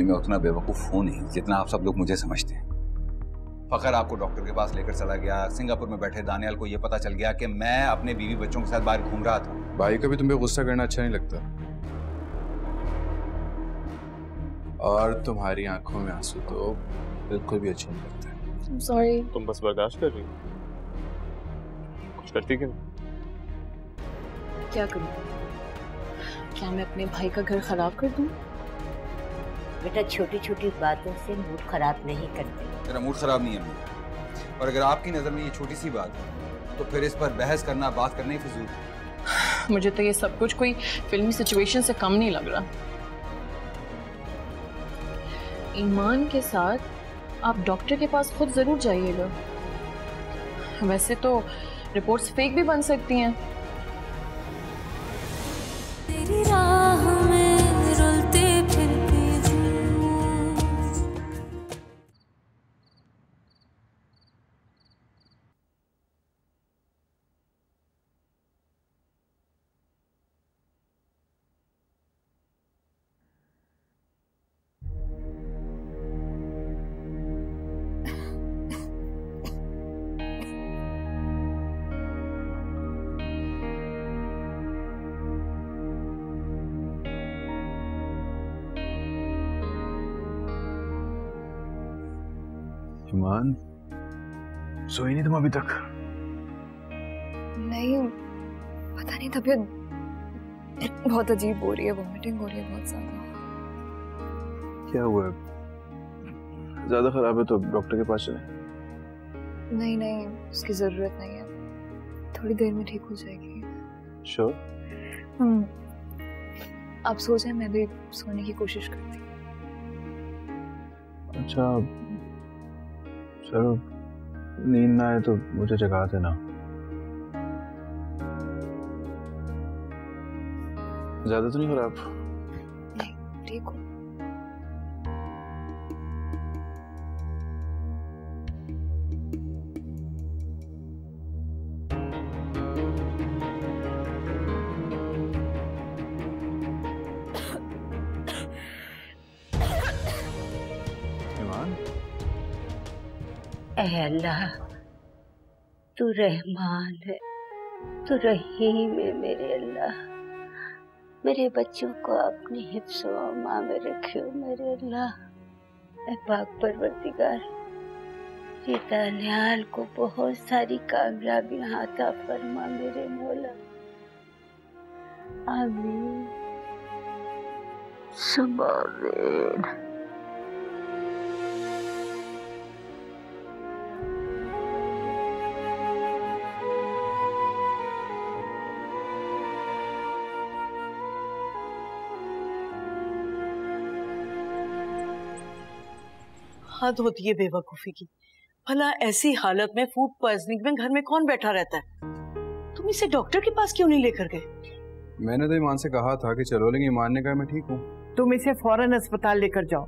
भाई मैं उतना बेवकूफ़ हूँ नहीं जितना आप सब लोग मुझे समझते हैं। फखर आपको डॉक्टर के पास लेकर चला गया, सिंगापुर में बैठे दानियाल को ये पता चल गया कि मैं अपने बीवी बच्चों के साथ बाहर घूम रहा था। भाई को भी तुम्हें गुस्सा करना अच्छा नहीं लगता, और तुम्हारी आंखों में आंसू तो बिल्कुल भी अच्छे नहीं लगते। I'm sorry. तुम बस बर्दाश्त कर रही हो, कुछ करती क्यों? क्या करूं? क्या मैं अपने भाई का घर खराब कर दूं? बेटा छोटी छोटी बातों से मूड खराब नहीं करते। मेरा मूड खराब नहीं है, और अगर आपकी नजर में ये छोटी सी बात है तो फिर इस पर बहस करना, बात करना ही फिजूल है। मुझे तो ये सब कुछ कोई फिल्मी सिचुएशन से कम नहीं लग रहा। ईमान के साथ आप डॉक्टर के पास खुद जरूर जाइएगा। वैसे तो रिपोर्ट्स फेक भी बन सकती हैं। तेरी राह में रुलते फिरती हूँ। ईमान, सोई नहीं तुम अभी तक? नहीं, पता नहीं, तबीयत बहुत अजीब हो रही है, वॉमिटिंग हो रही है बहुत ज्यादा। क्या हुआ है? ज्यादा खराब है तो डॉक्टर के पास चलें। नहीं नहीं, उसकी जरूरत नहीं है, थोड़ी देर में ठीक हो जाएगी। श्योर? आप सो जाए, मैं भी सोने की कोशिश करती हूँ। अच्छा चलो, नींद ना आए तो मुझे जगा देना। ज्यादा तो नहीं खराब? नहीं, ठीक हूँ। अल्लाह, तू रहमान है, तू रहीम है मेरे अल्लाह। मेरे बच्चों को अपनी हिफ्ज़ व अमा में रखियो मेरे अल्लाह। ऐ पाक परवरदिगार, ये दानियाल को बहुत सारी कामयाबियां अता फरमा मेरे मौला। आमीन सुम्मा आमीन। हद होती है बेवकूफी की। भला ऐसी हालत में फूड पॉइजनिंग में घर में कौन बैठा रहता है? तुम इसे डॉक्टर के पास क्यों नहीं लेकर गए? मैंने तो ईमान से कहा था कि चलो, लेकिन ईमान ने कहा मैं ठीक हूँ। तुम इसे फौरन अस्पताल लेकर जाओ,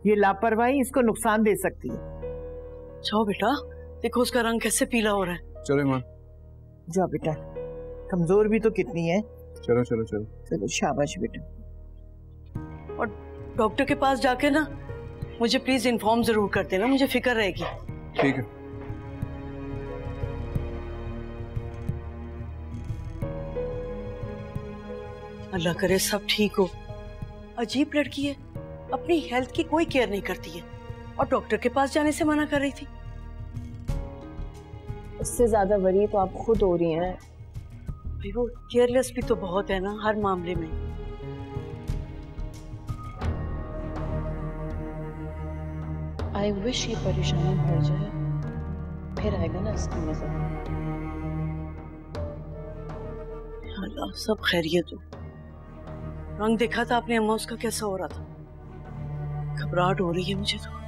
ये लापरवाही इसको नुकसान दे सकती है। जाओ बेटा, देखो उसका रंग कैसे पीला हो रहा है। चलो ईमान। जाओ बेटा, कमजोर भी तो कितनी है। चलो चलो चलो चलो, शाबाश बेटा। और डॉक्टर के पास जाके ना मुझे प्लीज इन्फॉर्म जरूर कर देना, मुझे फिक्र रहेगी। ठीक है। अल्लाह करे सब ठीक हो। अजीब लड़की है, अपनी हेल्थ की कोई केयर नहीं करती है और डॉक्टर के पास जाने से मना कर रही थी। उससे ज्यादा वरी तो आप खुद हो रही हैं। भाई वो केयरलेस भी तो बहुत है ना हर मामले में। आई विश ये परेशानी बढ़ जाए, फिर आएगा ना इसका मजा। अल्लाह सब खैरियत हो। रंग देखा था आपने अम्मा उसका कैसा हो रहा था? घबराहट हो रही है मुझे तो।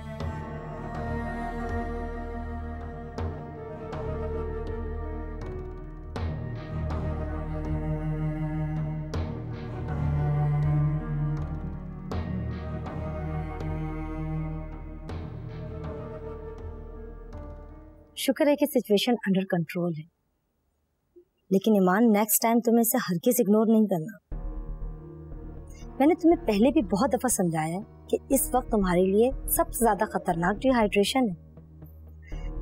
शुक्र है कि सिचुएशन अंडर कंट्रोल है, लेकिन ईमान नेक्स्ट टाइम तुम्हें इसे हरगिज़ इग्नोर नहीं करना। मैंने तुम्हें पहले भी बहुत दफा समझाया है कि इस वक्त तुम्हारे लिए सबसे ज्यादा खतरनाक डिहाइड्रेशन है।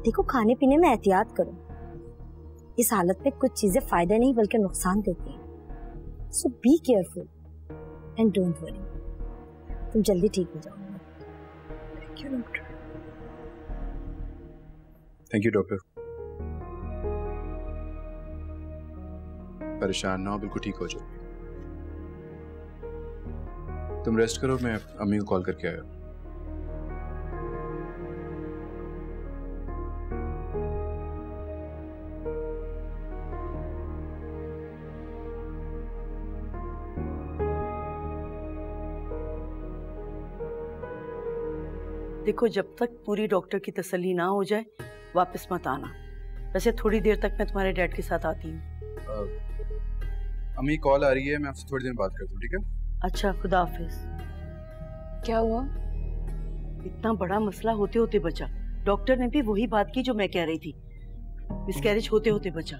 देखो, खाने पीने में एहतियात करो। इस हालत में कुछ चीजें फायदा नहीं बल्कि नुकसान देती हैं। So be careful and don't worry. तुम जल्दी ठीक हो जाओगे। Thank you doctor. Thank you doctor. परेशान ना हो, बिल्कुल ठीक हो जाओ। तुम रेस्ट करो, मैं अम्मी को कॉल करके आया। देखो, जब तक पूरी डॉक्टर की तसल्ली ना हो जाए वापस मत आना। वैसे थोड़ी देर तक मैं तुम्हारे डैड के साथ आती हूँ। अम्मी कॉल आ रही है, मैं आपसे थोड़ी देर बात करता हूँ, ठीक है? अच्छा, खुदा हाफिज। क्या हुआ? इतना बड़ा मसला होते होते बचा। डॉक्टर ने भी वही बात की जो मैं कह रही थी। मिसकैरेज होते होते बचा।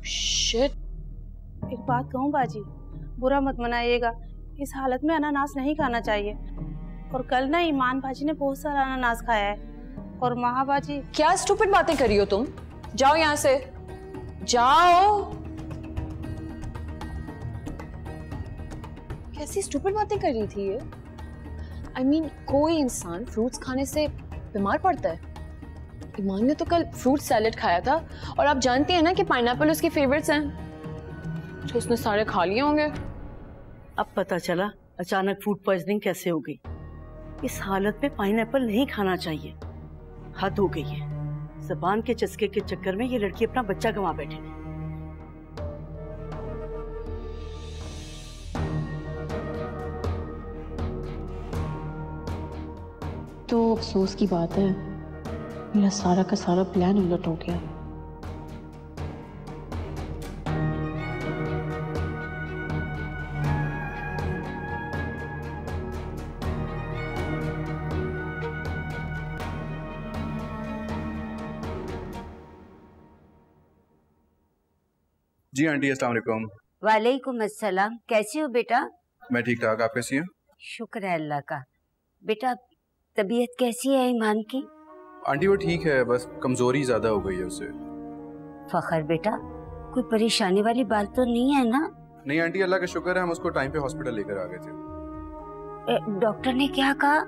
शिट। एक बात कहूँ बाजी, बुरा मत मनाइएगा, इस हालत में अनानास नहीं खाना चाहिए। और कल ना ईमान बाजी ने बहुत सारा अनानास खाया है। और महाबाजी, क्या स्टूपिड बातें कर रही हो तुम? जाओ यहाँ से, जाओ। कैसी स्टूपिड बातें कर रही थी ये? I mean, कोई इंसान फ्रूट्स खाने से बीमार पड़ता है? ईमान ने तो कल फ्रूट सैलेड खाया था और आप जानती हैं ना कि पाइनएप्पल उसकी फेवरेट्स हैं, तो उसने सारे खा लिए होंगे। अब पता चला अचानक फूड पॉइजनिंग कैसे हो गई। इस हालत में पाइनएप्पल नहीं खाना चाहिए। हद हो गई है। ज़बान के चस्के के चक्कर में ये लड़की अपना बच्चा गंवा बैठे। तो अफसोस की बात है, मेरा सारा का सारा प्लान उलट हो गया। जी आंटी, अस्सलाम वालेकुम। वालेकुम अस्सलाम। कैसी हो बेटा? मैं ठीक ठाक, आप कैसी हैं? शुक्र है अल्लाह का। बेटा, तबीयत कैसी है ईमान की? आंटी वो ठीक है, बस कमजोरी ज्यादा हो गई है उसे। फखर बेटा, कोई परेशानी वाली बात तो नहीं है ना? नहीं आंटी, अल्लाह का शुक्र है, हम उसको टाइम पे हॉस्पिटल लेकर आ गए थे। डॉक्टर ने क्या कहा?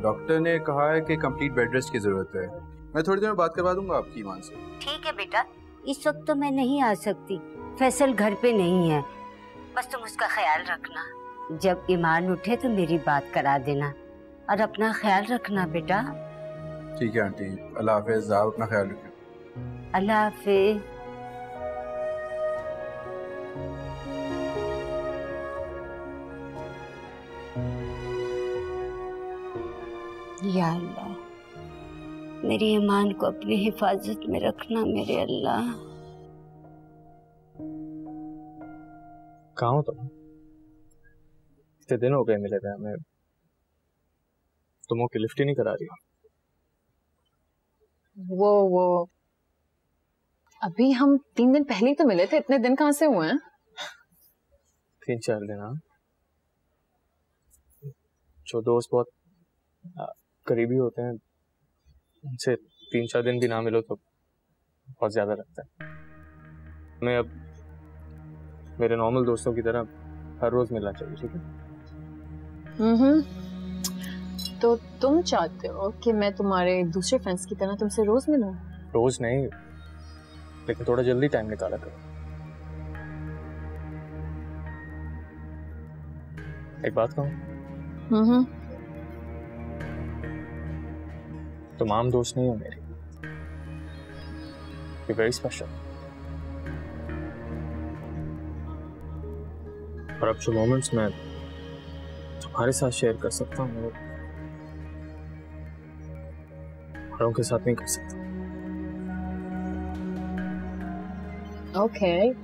डॉक्टर ने कहा है कि कंप्लीट बेड रेस्ट की जरूरत है। मैं थोड़ी देर में बात करवा दूंगा आपकी ईमान से। ठीक है बेटा, इस वक्त तो मैं नहीं आ सकती, फैसल घर पे नहीं है। बस तुम उसका ख्याल रखना। जब ईमान उठे तो मेरी बात करा देना और अपना ख्याल रखना बेटा। ठीक है आंटी, अल्लाह हाफिज। आप अपना ख्याल रखें। अल्लाह हाफिज। या अल्लाह, मेरी ईमान को अपनी हिफाजत में रखना मेरे अल्लाह। कहाँ हो तुम? इतने दिन हो गए मिले थे हमें, तुम की लिफ्ट ही नहीं करा रही हो। वो अभी हम 3 दिन पहले ही तो मिले थे, इतने दिन कहाँ से हुए हैं? 3-4 दिन। हाँ, जो दोस्त बहुत करीबी होते हैं उनसे 3-4 दिन भी ना मिलो तो बहुत ज्यादा लगता है। मैं अब मेरे नॉर्मल दोस्तों की तरह हर रोज मिलना चाहिए, ठीक है? तो तुम चाहते हो कि मैं तुम्हारे दूसरे फ्रेंड्स की तरह तुमसे रोज मिलूं? रोज नहीं, लेकिन थोड़ा जल्दी टाइम निकाला करो। एक बात कहूं? तुम आम दोस्त नहीं हो मेरी, You're very special। और अब जो मोमेंट्स मैं तुम्हारे साथ शेयर कर सकता हूँ वो औरों के साथ नहीं कर सकता। ओके।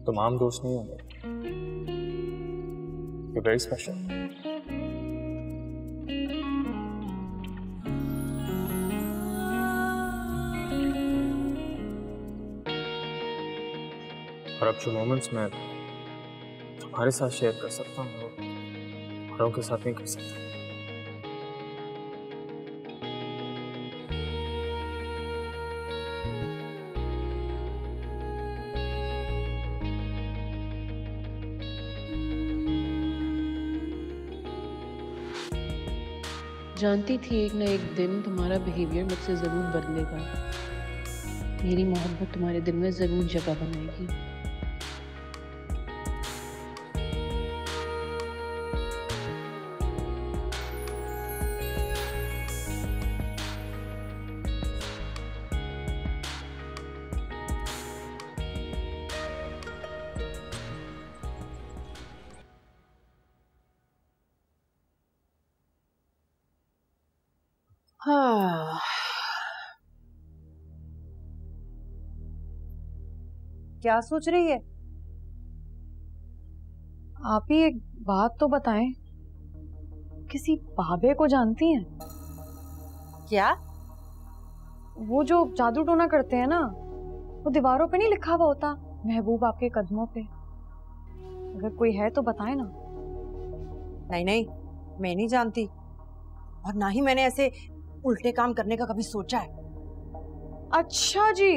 तुम आम दोस्त नहीं हो मेरे, यू वेरी स्पेशल। और अब जो मोमेंट्स मैं तुम्हारे साथ शेयर कर सकता हूँ वो औरों के साथ नहीं कर सकता। जानती थी एक ना एक दिन तुम्हारा बिहेवियर मुझसे जरूर बदलेगा, मेरी मोहब्बत तुम्हारे दिल में जरूर जगह बनाएगी। हाँ, क्या सोच रही है? आप ही एक बात तो बताएं, किसी बाबे को जानती हैं? क्या? वो जो जादू टोना करते हैं ना, वो दीवारों पे नहीं लिखा हुआ होता महबूब आपके कदमों पे? अगर कोई है तो बताएं ना। नहीं नहीं, मैं नहीं जानती, और ना ही मैंने ऐसे उल्टे काम करने का कभी सोचा है। अच्छा जी,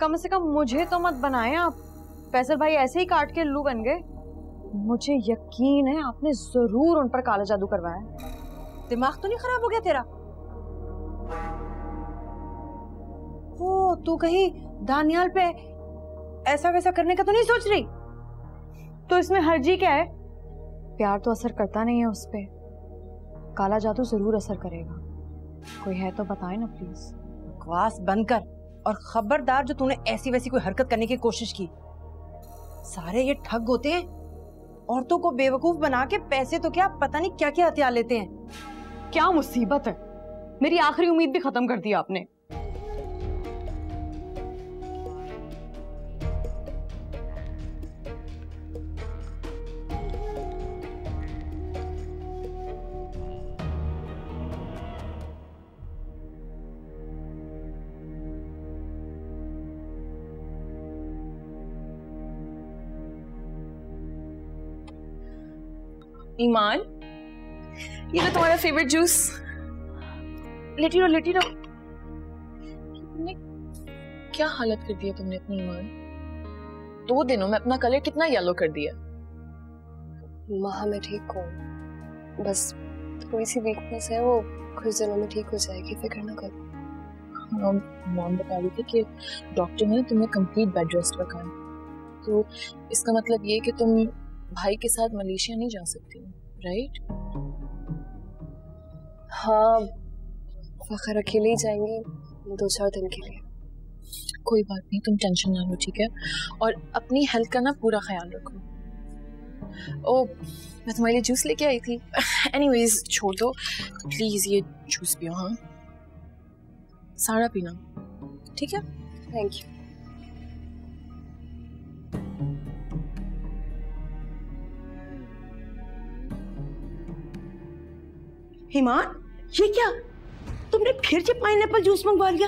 कम से कम मुझे तो मत बनाएं आप। फैसल भाई ऐसे ही काट के उल्लू बन गए। मुझे यकीन है आपने जरूर उन पर काला जादू करवाया। दिमाग तो नहीं खराब हो गया तेरा? ओ, तू कहीं दानियाल पे ऐसा वैसा करने का तो नहीं सोच रही? तो इसमें हर्जी क्या है? प्यार तो असर करता नहीं है उस पे, काला जादू जरूर असर करेगा। कोई है तो बताए ना प्लीज। बकवास बंद कर, और खबरदार जो तूने ऐसी वैसी कोई हरकत करने की कोशिश की। सारे ये ठग होते हैं, औरतों को बेवकूफ बना के पैसे तो क्या पता नहीं क्या क्या हथियार लेते हैं। क्या मुसीबत है, मेरी आखिरी उम्मीद भी खत्म कर दी आपने। ईमान, ये तो तुम्हारा फेवरेट जूस। लेटी रहो लेटी रहो। तुमने क्या हालत कर दी है तुमने अपनी ईमान? 2 दिनों में अपना कलर कितना येलो कर दिया। माँ मैं ठीक हूँ, बस थोड़ी सी वीकनेस है, वो कुछ दिनों में ठीक हो जाएगी, फिक्र ना करो। हाँ, मॉम बता रही थी कि डॉक्टर ने तुम्हें कंप्लीट बेड रेस्ट रखा है, तो इसका मतलब ये कि तुम भाई के साथ मलेशिया नहीं जा सकती, राइट? हाँ, फखर अकेले ही जाएंगे 2-4 दिन के लिए। कोई बात नहीं, तुम टेंशन ना लो, ठीक है? और अपनी हेल्थ का ना पूरा ख्याल रखो। ओ, मैं तुम्हारे लिए जूस लेके आई थी। एनीवेज छोड़ दो प्लीज, ये जूस पियो। हाँ, सारा पीना, ठीक है? Thank you. हिमान, ये क्या? तुमने फिर से पाइनएप्पल जूस मंगवा लिया?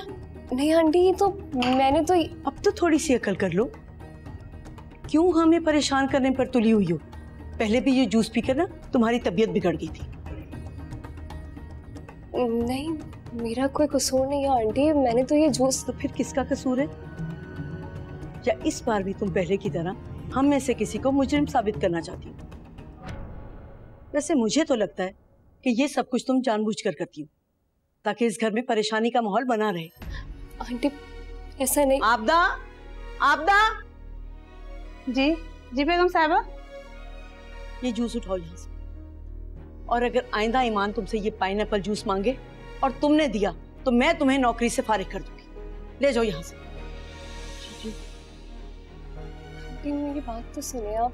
नहीं आंटी, ये तो मैंने तो अब तो थोड़ी सी अकल कर लो। क्यों हमें परेशान करने पर तुली हुई हो? पहले भी ये जूस पीकर ना तुम्हारी तबीयत बिगड़ गई थी। नहीं, मेरा कोई कसूर नहीं है आंटी, मैंने तो ये जूस। तो फिर किसका कसूर है? या इस बार भी तुम पहले की तरह हम में से किसी को मुजरिम साबित करना चाहती हो? वैसे मुझे तो लगता है कि ये सब कुछ तुम जानबूझकर करती हो, ताकि इस घर में परेशानी का माहौल बना रहे। आंटी ऐसा नहीं। आपदा, आपदा। जी जी बेगम साहबा। ये जूस उठाओ यहाँ से, और अगर आइंदा ईमान तुमसे ये पाइनएप्पल जूस मांगे और तुमने दिया तो मैं तुम्हें नौकरी से फारिग कर दूंगी। ले जाओ यहाँ से। मेरी बात तो सुने आप।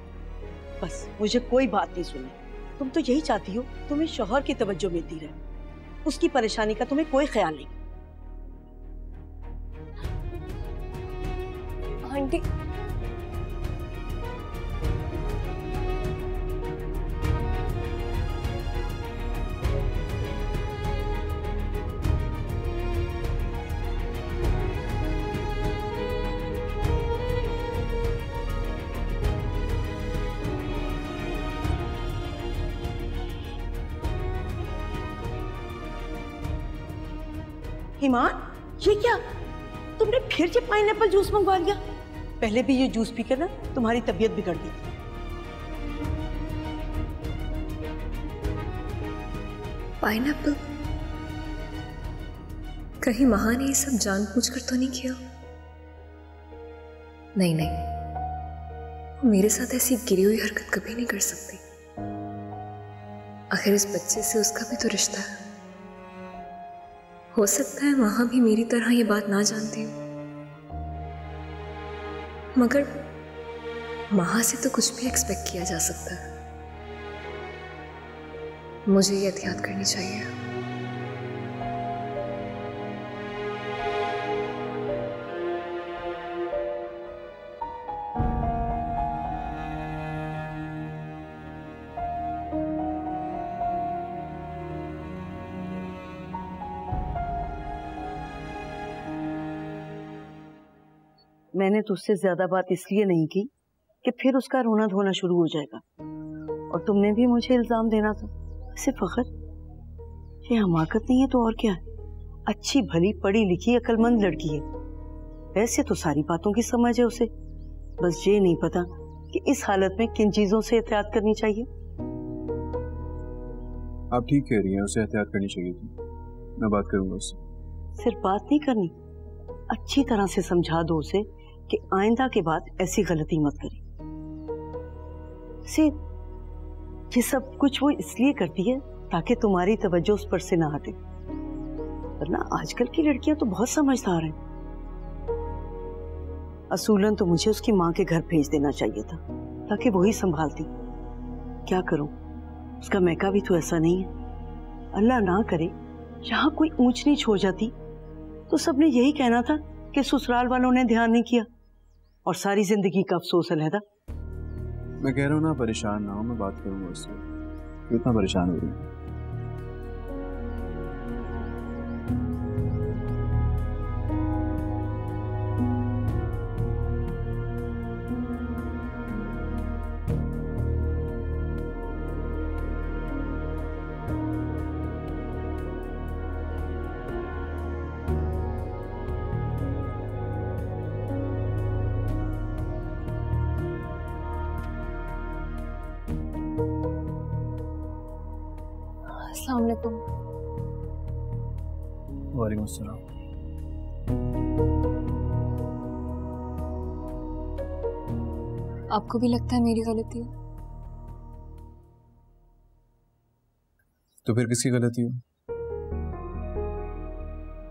बस मुझे कोई बात नहीं सुनी। तुम तो यही चाहती हो तुम्हें शौहर की तवज्जो मिलती रहे, उसकी परेशानी का तुम्हें कोई ख्याल नहीं। आंटी ईमान, ये क्या? तुमने फिर ये पाइनएप्पल जूस मंगवा लिया? पहले भी ये जूस पीकर ना तुम्हारी तबीयत बिगड़ गई। पाइनएप्पल? कहीं महा ने ये सब जानबूझकर तो नहीं किया? नहीं नहीं, वो मेरे साथ ऐसी गिरी हुई हरकत कभी नहीं कर सकती। आखिर इस बच्चे से उसका भी तो रिश्ता है। हो सकता है महा भी मेरी तरह ये बात ना जानती हो, मगर महा से तो कुछ भी एक्सपेक्ट किया जा सकता है। मुझे ये एहतियात करनी चाहिए। मैंने तुझसे ज्यादा बात इसलिए नहीं की कि फिर उसका रोना धोना शुरू हो जाएगा, और तुमने भी मुझे इल्जाम देना था। सिर्फ फखर, ये हमाकत नहीं है तो और क्या है? अच्छी भली पढ़ी लिखी अक्लमंद लड़की है, वैसे तो सारी बातों की समझ है उसे। बस ये नहीं पता कि इस हालत में किन चीजों से एहतियात करनी चाहिए। आप ठीक कह रही हैं, उसे एहतियात करनी चाहिए थी। मैं बात करूंगा उससे। सिर्फ बात नहीं करनी, अच्छी तरह से समझा दो उसे कि आइंदा के बाद ऐसी गलती मत करें। ये सब कुछ वो इसलिए करती है ताकि तुम्हारी तवज्जो उस पर से ना हटे, वरना आजकल की लड़कियां तो बहुत समझदार हैं। असूलन तो मुझे उसकी माँ के घर भेज देना चाहिए था ताकि वही संभालती। क्या करूं, उसका मैका भी तो ऐसा नहीं है। अल्लाह ना करे यहाँ कोई ऊंच नीच हो जाती तो सबने यही कहना था कि ससुराल वालों ने ध्यान नहीं किया, और सारी जिंदगी का अफसोस अलहदा। मैं कह रहा हूँ ना, परेशान ना हो, मैं बात करूंगा उससे। इतना परेशान हो रही है। अस्सलाम वालेकुम। वालेकुम अस्सलाम। आपको भी लगता है मेरी गलती है? तो फिर किसकी गलती है?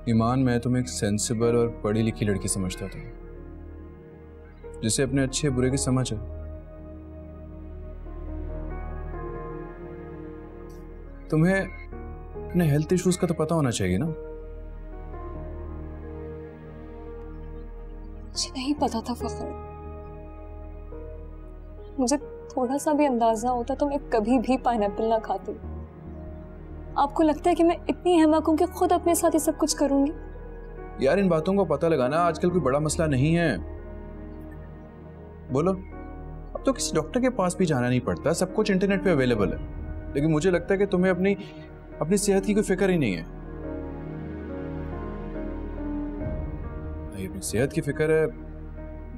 ईमान, मैं तुम्हें एक सेंसिबल और पढ़ी लिखी लड़की समझता था, जिसे अपने अच्छे बुरे की समझ है। तुम्हें अपने हेल्थ इश्यूज का तो पता होना चाहिए ना। मुझे नहीं पता था फखर। मुझे थोड़ा सा भी अंदाजा होता तो मैं कभी भी पाइनएप्पल ना खाती। आपको लगता है कि मैं इतनी अहमक हूं कि खुद अपने साथ ये सब कुछ करूंगी? यार, इन बातों को पता लगाना आजकल कोई बड़ा मसला नहीं है। बोलो, अब तो किसी डॉक्टर के पास भी जाना नहीं पड़ता, सब कुछ इंटरनेट पे अवेलेबल है। लेकिन मुझे लगता है कि तुम्हें अपनी सेहत की कोई फिक्र ही नहीं है। ना ही अपनी सेहत की फिक्र है,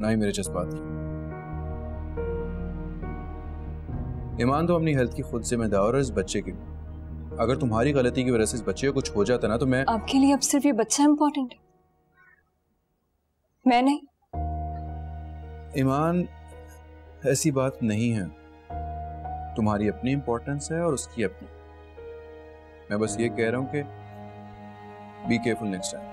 ना ही मेरे जज्बात की। ईमान, तो अपनी हेल्थ की खुद जिम्मेदार है, इस बच्चे की। अगर तुम्हारी गलती की वजह से इस बच्चे को कुछ हो जाता ना तो मैं। आपके लिए अब सिर्फ ये बच्चा इम्पोर्टेंट है, मैं नहीं? ईमान, ऐसी बात नहीं है। तुम्हारी अपनी इंपॉर्टेंस है और उसकी अपनी। मैं बस ये कह रहा हूं कि बी केयरफुल नेक्स्ट टाइम।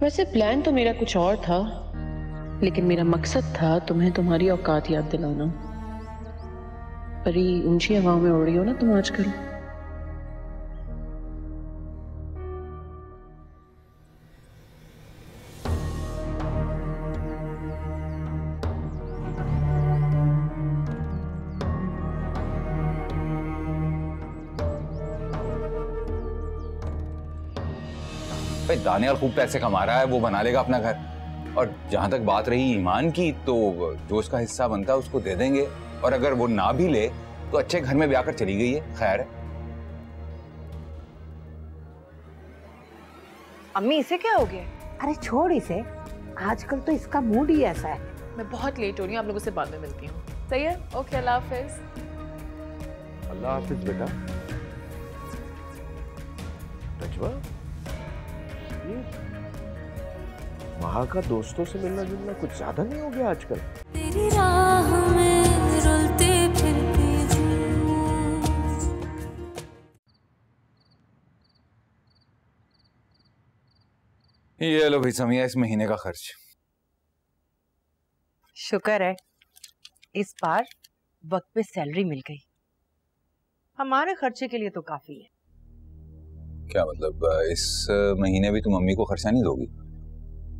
वैसे प्लान तो मेरा कुछ और था, लेकिन मेरा मकसद था तुम्हें तुम्हारी औकात याद दिलाना। बड़ी ऊंची हवाओं में उड़ रही हो ना तुम आजकल। भाई दानियाल खूब पैसे कमा रहा है, वो बना लेगा अपना घर। और जहां तक बात रही ईमान की, तो जो उसका हिस्सा बनता है उसको दे देंगे, और अगर वो ना भी ले तो अच्छे घर में ब्याह कर चली गई है, खैर है। अम्मी इसे क्या हो गया? अरे छोड़ इसे, आजकल तो इसका मूड ही ऐसा है। मैं बहुत लेट हो रही हूँ, आप लोगों से बाद में मिलती हूँ। सही है? ओके, अल्लाह हाफिज। अल्लाह हाफिज बेटा। नजवा, ये वहाँ का दोस्तों से मिलना जुलना कुछ ज्यादा नहीं हो गया आजकल? तेरी राह में रुलते फिरती हूँ। ये लो भाई समिया, इस महीने का खर्च। शुक्र है इस बार वक्त पे सैलरी मिल गई, हमारे खर्चे के लिए तो काफी है। क्या मतलब, इस महीने भी तुम मम्मी को खर्चा नहीं दोगी?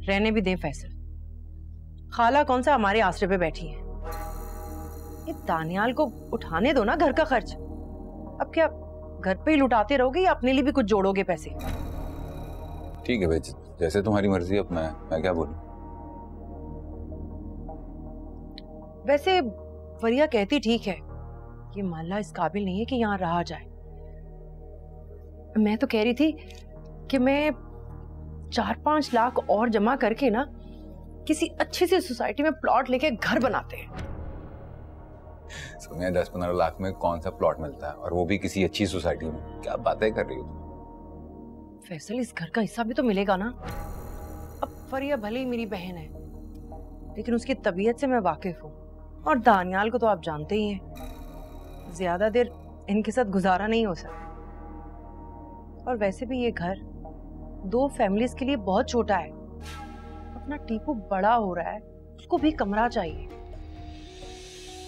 रहने भी दे फैसल, खाला कौन सा हमारे आसरे पे बैठी है। ये दानियाल को उठाने दो ना घर का खर्च। अब क्या घर पे ही लुटाते रहोगे या अपने लिए भी कुछ जोड़ोगे पैसे? ठीक है भाई, जैसे तुम्हारी मर्जी। अब मैं क्या बोलूं। वैसे फरिया कहती ठीक है, ये माला इस काबिल नहीं है कि यहाँ रहा जाए। मैं तो कह रही थी कि मैं 4-5 लाख और जमा करके ना किसी अच्छी सी सोसाइटी में प्लॉट लेके घर बनाते हैं। सुनिए, 10-15 लाख में कौन सा प्लॉट मिलता है, और वो भी किसी अच्छी सोसाइटी में? क्या बातें कर रही हो तुम? फैसल, इस घर का हिस्सा भी तो मिलेगा ना। अब फरिया भले ही मेरी बहन है, लेकिन उसकी तबीयत से मैं वाकिफ हूँ, और दानियाल को तो आप जानते ही हैं, ज्यादा देर इनके साथ गुजारा नहीं हो सकता। और वैसे भी ये घर 2 फैमिलीज के लिए बहुत छोटा है। अपना टीपू बड़ा हो रहा है, उसको भी कमरा चाहिए।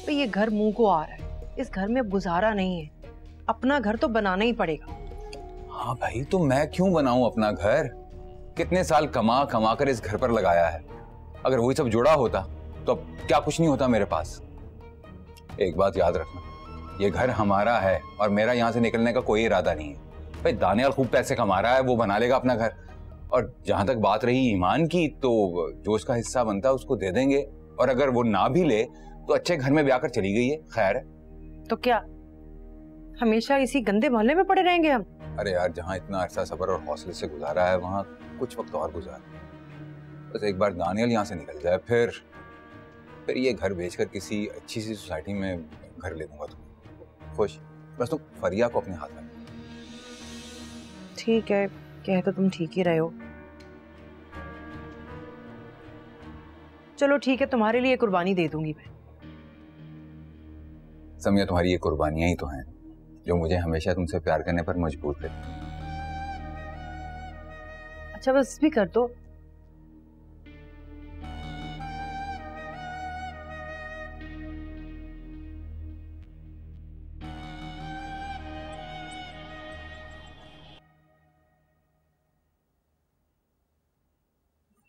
तो ये घर मुंह को आ रहा है, इस घर में गुजारा नहीं है, अपना घर तो बनाना ही पड़ेगा। हाँ भाई, तो मैं क्यों बनाऊं अपना घर? कितने साल कमा कमा कर इस घर पर लगाया है। अगर वही सब जुड़ा होता तो अब क्या कुछ नहीं होता मेरे पास। एक बात याद रखना, ये घर हमारा है और मेरा यहाँ से निकलने का कोई इरादा नहीं है। भाई दानियाल खूब पैसे कमा रहा है, वो बना लेगा अपना घर। और जहां तक बात रही ईमान की, तो जो उसका हिस्सा बनता है उसको दे देंगे, और अगर वो ना भी ले तो अच्छे घर में ब्याह कर चली गई है, खैर है। तो क्या हमेशा इसी गंदे मोहल्ले में पड़े रहेंगे हम? अरे यार, जहाँ इतना अरसा सब्र और हौसले से गुजारा है, वहाँ कुछ वक्त और गुजार। बस एक बार दानियाल यहाँ से निकल जाए, फिर ये घर बेचकर किसी अच्छी सी सोसाइटी में घर ले दूंगा। तुम खुश? बस तुम फरिया को अपने हाथ में। ठीक है, कह तो तुम ठीक ही रहे हो। चलो ठीक है, तुम्हारे लिए कुर्बानी दे दूंगी मैं। समिया, तुम्हारी ये कुर्बानियां ही तो हैं जो मुझे हमेशा तुमसे प्यार करने पर मजबूर करती। अच्छा, बस भी कर दो।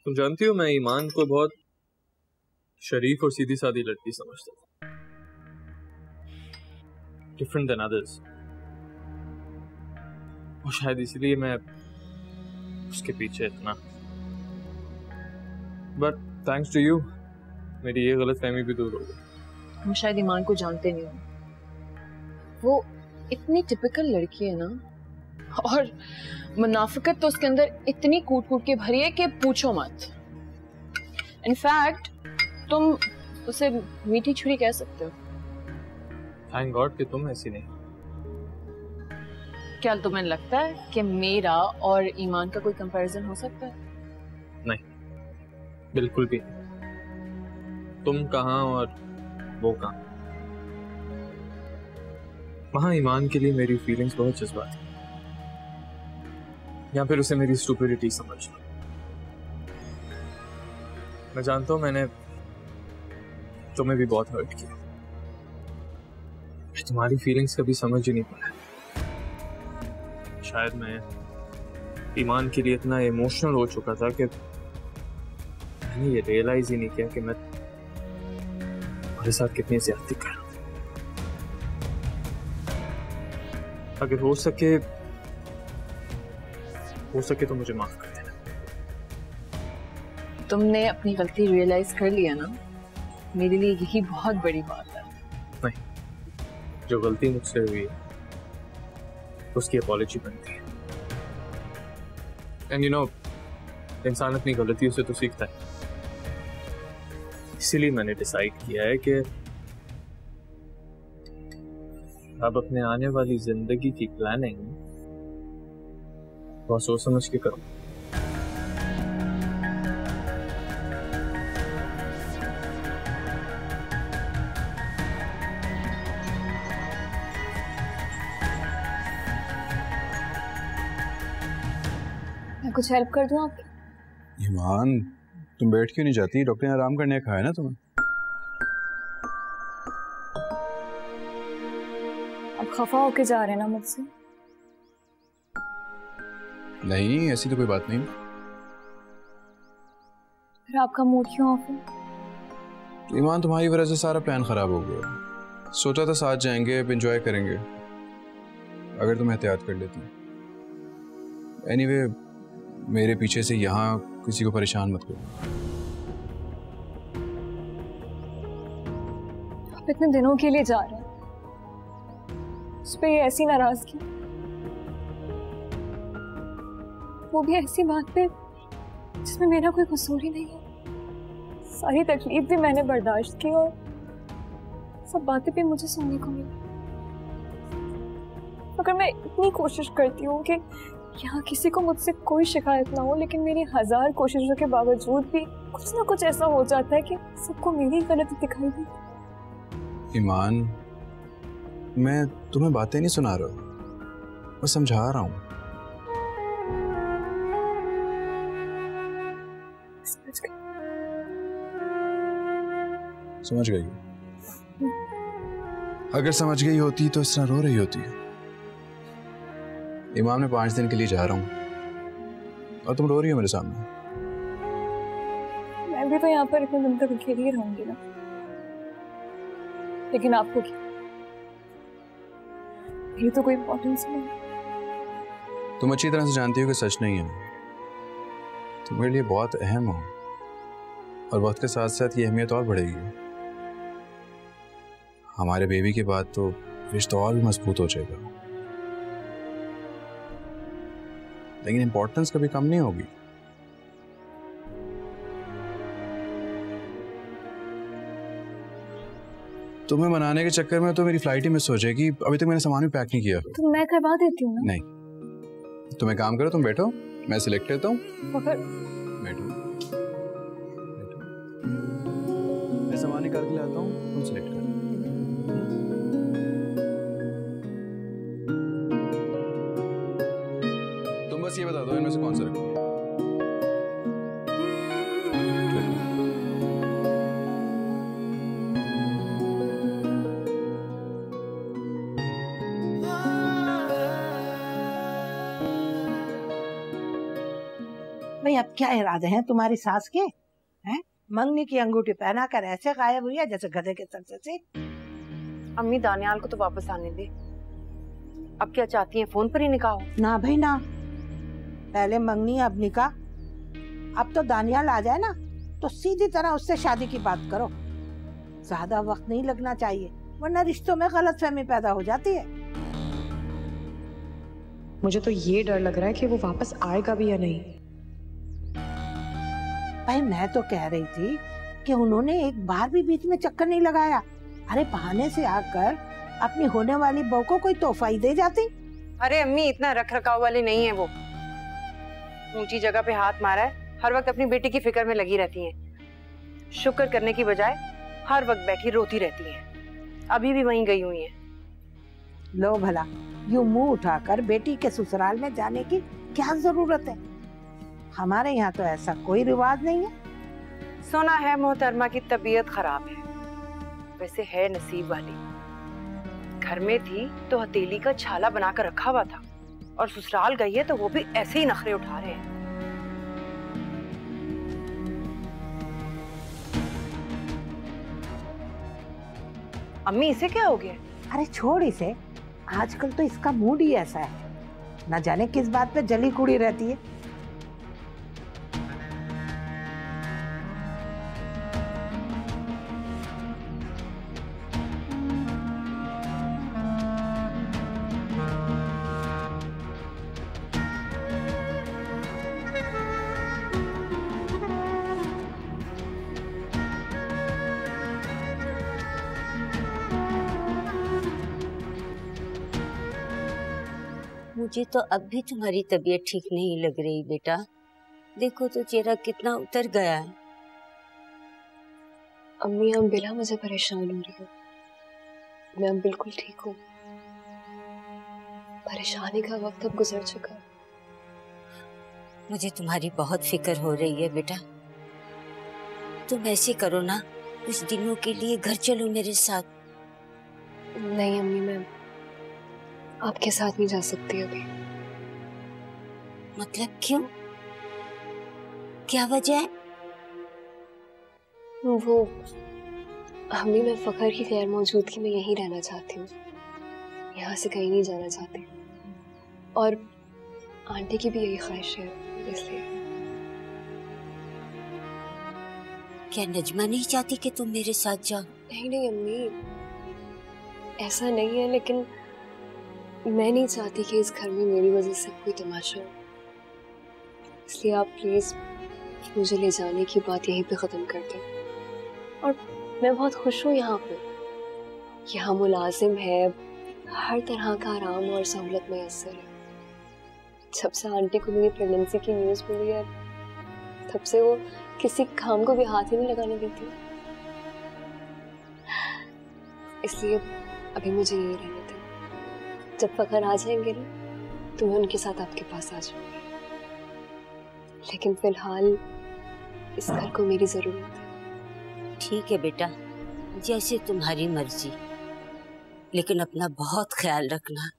तुम जानती हो, मैं ईमान को बहुत शरीफ और सीधी सादी लड़की समझता था, डिफरेंट देन अदर्स, और शायद इसलिए मैं उसके पीछे इतना। बट थैंक्स टू यू मेरी ये गलतफहमी भी दूर हो गई। हम शायद ईमान को जानते नहीं हो। वो इतनी टिपिकल लड़की है ना, और मुनाफिकत तो उसके अंदर इतनी कूट कूट के भरी है कि पूछो मत। इनफैक्ट तुम उसे मीठी छुरी कह सकते हो। थैंक गॉड कि तुम ऐसी नहीं। क्या तुम्हें लगता है कि मेरा और ईमान का कोई कंपैरिजन हो सकता है? नहीं, बिल्कुल भी नहीं। तुम कहाँ और वो कहाँ। वहां ईमान के लिए मेरी फीलिंग्स बहुत जज्बाती, या फिर उसे मेरी स्टुपिडिटी समझ लो। मैं जानता हूं मैंने तुम्हें भी बहुत हर्ट किया, तुम्हारी फीलिंग्स कभी समझ ही नहीं पाया। शायद मैं ईमान के लिए इतना इमोशनल हो चुका था कि मैंने ये रियलाइज ही नहीं किया कि मैं तुम्हारे साथ कितनी ज्यादती कर रहा हूं। अगर हो सके तो मुझे माफ कर देना। तुमने अपनी गलती रियलाइज कर लिया ना, मेरे लिए यही बहुत बड़ी बात है। नहीं, जो गलती मुझसे हुई है उसकी अपॉलॉजी बनती है। एंड यू नो, इंसान अपनी गलतियों से तो सीखता है। इसीलिए मैंने डिसाइड किया है कि अब अपने आने वाली जिंदगी की प्लानिंग बहुत सोच समझ के करो। मैं कुछ हेल्प कर दूं आपकी? ईमान, तुम बैठ क्यों नहीं जाती? डॉक्टर ने आराम करने कहा है ना तुम्हें। आप खफा होके जा रहे हैं ना मुझसे? नहीं, ऐसी तो कोई बात नहीं। फिर आपका मूड क्यों ऑफ है? ईमान, तुम्हारी वजह से सारा प्लान खराब हो गया। सोचा था साथ जाएंगे, अब एंजॉय करेंगे, अगर तुम एहतियात कर लेती। एनीवे, मेरे पीछे से यहाँ किसी को परेशान मत करो। आप इतने दिनों के लिए जा रहे हैं, उस पे ये ऐसी नाराजगी, वो भी ऐसी बात पे जिसमें मेरा कोई कसूर ही नहीं है। सारी तकलीफ भी मैंने बर्दाश्त की और सब बातें भी मुझे सुनने को मिली। अगर मैं इतनी कोशिश करती हूँ कि यहाँ किसी को मुझसे कोई शिकायत ना हो, लेकिन मेरी 1000 कोशिशों के बावजूद भी कुछ ना कुछ ऐसा हो जाता है कि सबको मेरी गलती दिखाई देती। ईमान, मैं तुम्हें बातें नहीं सुना रहा, बस समझा रहा हूँ। समझ गई? अगर समझ गई होती तो इस तरह रो रही होती। इमाम, मैं 5 दिन के लिए जा रहा हूँ और तुम रो रही हो मेरे सामने। मैं भी तो यहाँ पर इतने दिन तक अकेली ही रहूंगी ना, लेकिन आपको क्या, ये तो कोई इम्पोर्टेंस नहीं। तुम अच्छी तरह से जानती हो कि सच नहीं है, तुम मेरे लिए बहुत अहम हो और वक्त के साथ साथ ये अहमियत और बढ़ेगी। हमारे बेबी के बाद तो रिश्ता और भी मजबूत हो जाएगा, लेकिन इंपॉर्टेंस कभी कम नहीं होगी। तुम्हें मनाने के चक्कर में तो मेरी फ्लाइट ही मिस हो जाएगी। अभी तक मैंने सामान भी पैक नहीं किया। तो मैं करवा देती हूँ ना। नहीं, तुम एक काम करो, तुम बैठो, मैं सिलेक्ट करता हूँ। मगर बैठो, मैं सामान निकाल के लाता हूँ, तुम सिलेक्ट करो। तुम बस ये बता दो इनमें से कौन सा रखोगे। भाई, अब क्या इरादे हैं तुम्हारी सास के? हैं? मंगनी की अंगूठी पहना कर ऐसे गायब हुई है जैसे गधे के सर से। अम्मी, दानियाल को तो वापस आने दे। अब क्या चाहती हैं, फोन पर ही निकाह हो? ना भाई ना, पहले मंगनी अब निकाह। अब तो दानियाल आ जाए ना तो सीधी तरह उससे शादी की बात करो। ज्यादा वक्त नहीं लगना चाहिए, वरना रिश्तों में गलतफहमी पैदा हो जाती है। मुझे तो ये डर लग रहा है कि वो वापस आएगा भी या नहीं। भाई, मैं तो कह रही थी कि उन्होंने एक बार भी बीच में चक्कर नहीं लगाया। अरे बहाने से आकर अपनी होने वाली बहू को कोई तोहफा ही दे जाती। अरे अम्मी, इतना रख रखाव वाली नहीं है वो। ऊंची जगह पे हाथ मारा है, हर वक्त अपनी बेटी की फिक्र में लगी रहती हैं। शुक्र करने की बजाय हर वक्त बैठी रोती रहती हैं। अभी भी वहीं गई हुई हैं। लो भला, यूं मुंह उठाकर बेटी के ससुराल में जाने की क्या जरूरत है? हमारे यहाँ तो ऐसा कोई रिवाज नहीं है। सुना है मोहतरमा की तबीयत खराब है, वैसे है नसीब वाली। घर में थी तो हथेली का छाला बनाकर रखा हुआ था, और ससुराल गई है तो वो भी ऐसे ही नखरे उठा रहे हैं। अम्मी, इसे क्या हो गया? अरे छोड़ इसे, आजकल तो इसका मूड ही ऐसा है, न जाने किस बात पे जली कुड़ी रहती है। मुझे तो अब भी तुम्हारी तबीयत ठीक नहीं लग रही बेटा। देखो तो चेहरा कितना उतर गया है। अम्मी हम बिला मुझे परेशान हो रही हो, मैं अब बिल्कुल ठीक हूँ। परेशानी का वक्त अब गुजर चुका है। मुझे तुम्हारी बहुत फिक्र हो रही है बेटा। तुम ऐसे करो ना, कुछ दिनों के लिए घर चलो मेरे साथ। नहीं अम्मी, मैं आपके साथ नहीं जा सकती अभी। मतलब क्यों? क्या वजह है? वो अम्मी, मैं फखर की गैर मौजूदगी में यहीं रहना चाहती हूँ, यहाँ से कहीं नहीं जाना चाहती। और आंटी की भी यही ख्वाहिश है, इसलिए। क्या नजमा नहीं चाहती कि तुम मेरे साथ जाओ? नहीं नहीं अम्मी, ऐसा नहीं है, लेकिन मैं नहीं चाहती कि इस घर में मेरी वजह से कोई तमाशा हो। इसलिए आप प्लीज मुझे ले जाने की बात यहीं पे खत्म कर दें। और मैं बहुत खुश हूँ यहाँ पे। यहाँ मुलाजिम है, हर तरह का आराम और सहूलत मैसर है। जब से आंटी को मेरी प्रेगनेंसी की न्यूज़ मिली है, तब से वो किसी काम को भी हाथ ही नहीं लगाने देती। इसलिए अभी मुझे यही रहने दें। जब फखर आ जाएंगे ना, तो मैं उनके साथ आपके पास आ जाऊंगी। लेकिन फिलहाल इस घर को मेरी जरूरत है। ठीक है बेटा, जैसे तुम्हारी मर्जी, लेकिन अपना बहुत ख्याल रखना।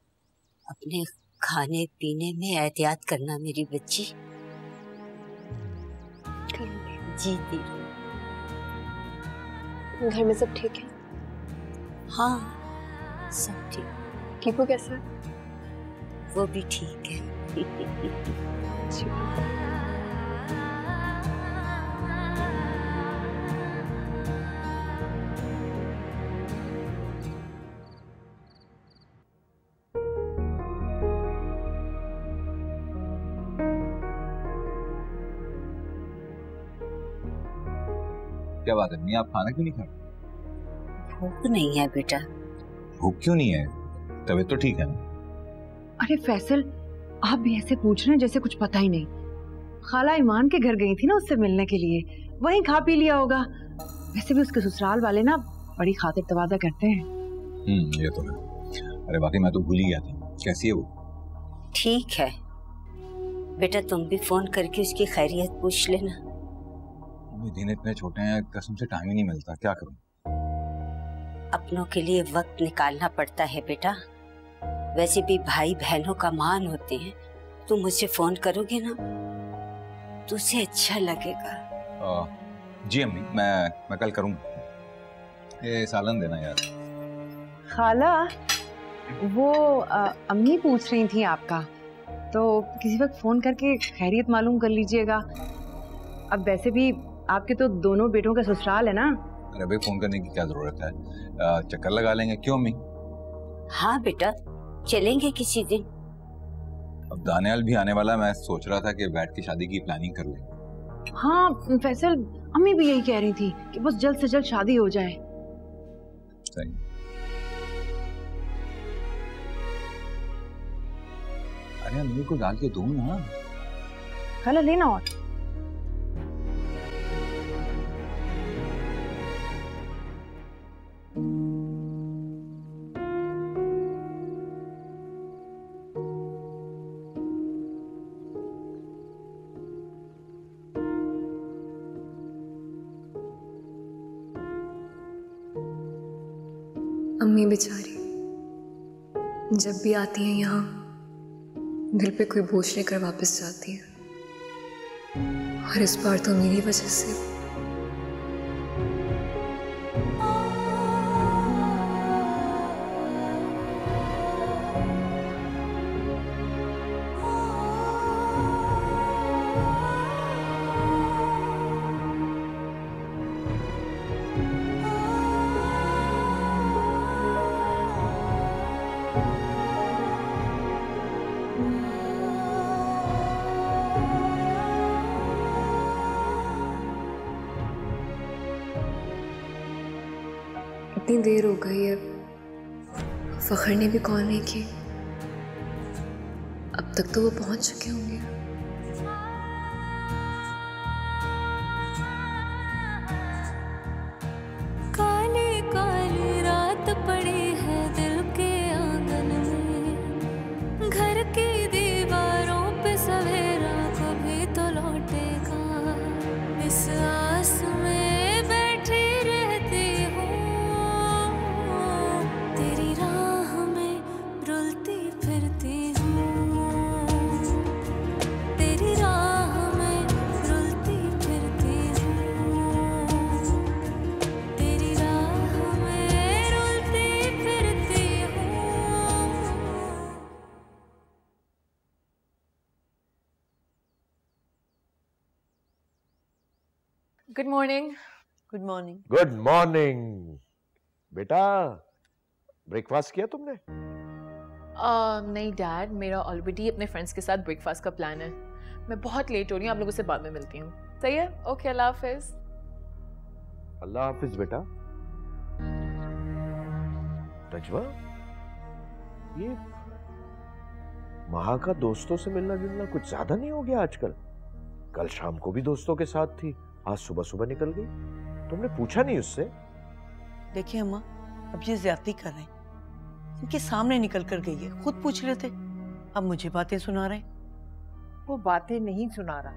अपने खाने पीने में एहतियात करना मेरी बच्ची। जी दी। घर में सब ठीक है? हाँ सब ठीक। टीपू कैसा है? वो भी ठीक है। क्या बात है मम्मी, आप खाना क्यों नहीं खा रहे? भूख नहीं है बेटा। भूख क्यों नहीं है? तबीयत तो ठीक है ना? अरे फैसल, आप भी ऐसे पूछ रहे हैं जैसे कुछ पता ही नहीं। खाला ईमान के घर गई थी ना उससे मिलने के लिए, वहीं खा पी लिया होगा। वैसे भी उसके ससुराल वाले ना बड़ी खातिर तवाज़ा करते हैं। ये तो है। अरे बाकी मैं तो भूल ही गया था। कैसी है वो? ठीक है बेटा, तुम भी फोन करके उसकी खैरियत पूछ लेना। दिन इतने छोटे हैं, कसम से टाइम ही नहीं मिलता, क्या करूं? अपनों के लिए वक्त निकालना पड़ता है बेटा। वैसे भी भाई बहनों का मान होते हैं। तुम मुझसे फोन करोगे ना तो उसे अच्छा लगेगा। जी अम्मी, मैं कल करूंगा। ये सालन देना यार। खाला, वो अम्मी पूछ रही थी आपका, तो किसी वक्त फोन करके खैरियत मालूम कर लीजिएगा। अब वैसे भी आपके तो दोनों बेटों का ससुराल है ना। अरे भाई, फोन करने की क्या जरूरत है? चक्कर लगा लेंगे। क्यों अम्मी? हाँ बेटा, चलेंगे किसी दिन। अब दानियाल भी आने वाला है, मैं सोच रहा था कि बैठ के शादी की प्लानिंग कर लें। हाँ फैसल, अम्मी भी यही कह रही थी कि बस जल्द से जल्द शादी हो जाए। सही। अरे अम्मी को डाल के दो ना। खाला लेना। और अम्मी बेचारी जब भी आती हैं यहाँ, दिल पे कोई बोझ लेकर वापस जाती है। और इस बार तो मेरी वजह से। इतनी देर हो गई है, फखर ने भी कॉल नहीं की। अब तक तो वो पहुंच चुके होंगे। काली काली रात पड़ी है दिल के आंगन में, घर की दीवारों पे सवेरा कभी तो लौटेगा। इस आस में बैठी रहती हूँ, तेरी राह में रुलती फिरती हूँ, तेरी राह में रुलती फिरती हूँ, तेरी राह में रुलती फिरती हूँ। Good morning. Good morning. Good morning बेटा, ब्रेकफास्ट किया तुमने? नहीं डैड, मेरा ऑलरेडी अपने फ्रेंड्स के साथ ब्रेकफास्ट का प्लान है। मैं बहुत लेट हो रही हूँ, आप लोगों से बाद में मिलती हूँ। सही है? ओके, अल्लाह हाफिज। अल्लाह हाफिज बेटा। नजवा, ये महा का दोस्तों से मिलना जुलना कुछ ज्यादा नहीं हो गया आजकल? कल शाम को भी दोस्तों के साथ थी, आज सुबह सुबह निकल गई। तुमने पूछा नहीं उससे? देखिए अम्मा, अब ये ज्यादती कर रहे हैं, इनके सामने निकल कर गई है, खुद पूछ लेते, अब मुझे बातें सुना रहे हैं। वो बातें नहीं सुना रहा,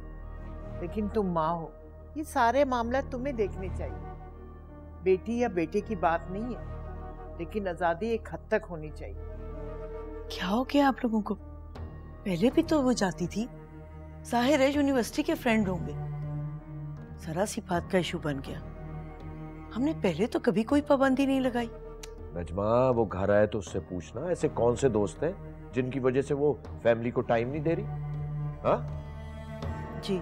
लेकिन तुम माँ हो, ये सारे मामला तुम्हें देखने चाहिए। बेटी या बेटे की बात नहीं है, लेकिन आजादी एक हद तक होनी चाहिए। क्या हो गया आप लोगों को? पहले भी तो वो जाती थी, जाहिर है यूनिवर्सिटी के फ्रेंड होंगे, जरा सी बात का इशू बन गया। हमने पहले तो कभी कोई पाबंदी नहीं लगाई। नजमा, वो घर आए तो उससे पूछना ऐसे कौन से दोस्त हैं जिनकी वजह से वो फैमिली को टाइम नहीं दे रही? हाँ जी,